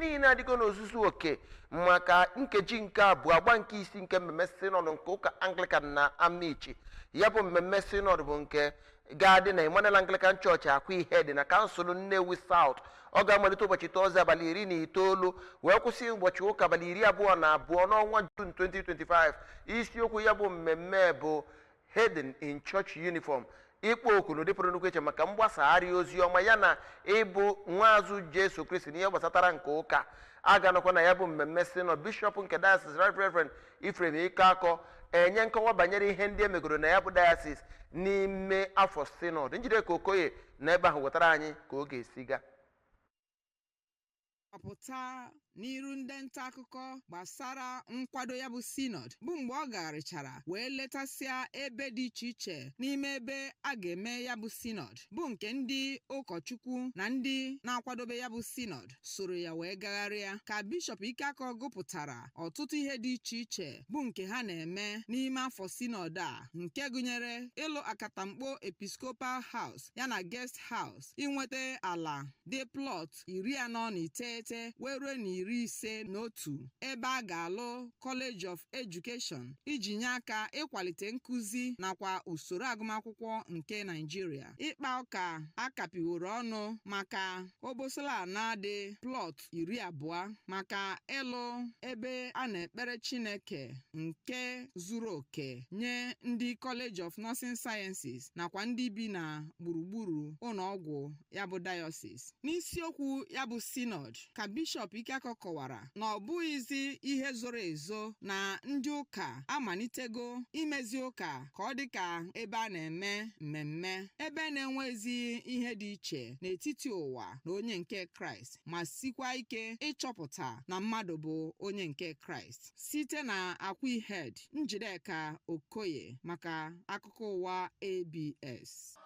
niile adịgo n'ozuzu oke maka nkeji nke abụọ agba nke isi nke mmemme sinod nke ụka Anglican na Amichi. Ya bụ mmemme sinod bụ nke ga-adị na Emmanuel Anglican Church Akwa ihe dị na kansụl Nnewi South. Ọ ga-amalite ụbọchị Tọzdee abalị 19 wee kwụsị ụbọchị ụka abalị 22 n'ọnwa June 2025. Isiokwu ya bụ mmemme bụ Hidden in Church Uniform, ikpo oku n'ụdị pụrụ nnukwu iche maka mgbasagharị ozi ọma ya na ịbụ nwaazụ Jesu Kristi n'ihe gbasatara nke ụka. A ga-anọkwa na ya bụ mmemme sinod. Bishọp nke Dayosis Reverend Ifrem Ikeakọ enye nkọwa banyere ihe ndị emegoro na ya bụ Dayosis n'ime afọ sinod. Njideka Okoye na ebe ahụ wetara anyị ka ọ ga-esi gaa. Ọpụta n'iru ndị nta akụkọ gbasara nkwado ya bụ sinod bụ mgbe ọ garịchara wee letasịa ebe dị iche iche n'ime ebe a ga-eme ya bụ sinod, bụ nke ndị ụkọchukwu na ndị na-akwadobe ya bụ sinod soro ya wee gagharịa. Ka Bishọp Ikeakọ gụpụtara ọtụtụ ihe dị iche iche bụ nke ha na-eme n'ime afọ sinod a, nke gụnyere ịlụ akatamkpo Episcopal House yana Guest House, inweta ala dị plọt 49 wee ruo na 51 ebe a ga-alụ College of Education iji nye aka ịkwalite nkụzi nakwa usoro agụmakwụkwọ nke Nigeria. Ịkpa ụka akapiworo ọnụ maka obosala na dị plọt 20 maka ịlụ ebe a na-ekpere Chineke nke zuru oke nye ndị College of Nursing Sciences nakwa ndị bi na gburugburu ụlọọgwụ ya bụ Dayosis. N'isiokwu ya bụ sinod ka Bishọp Ikeakọ kọwara na ọ bụghịzi ihe zoro ezo na ndị ụka amalitego imezi ụka ka ọ dị ka ebe a na-eme mmemme, ebe na-enwezi ihe dị iche n'etiti ụwa na onye nke Kraịst, ma sikwa ike ịchọpụta na mmadụ bụ onye nke Kraịst. Site na Akwa ihe, Njideka Okoye maka akụkọ ụwa ABS.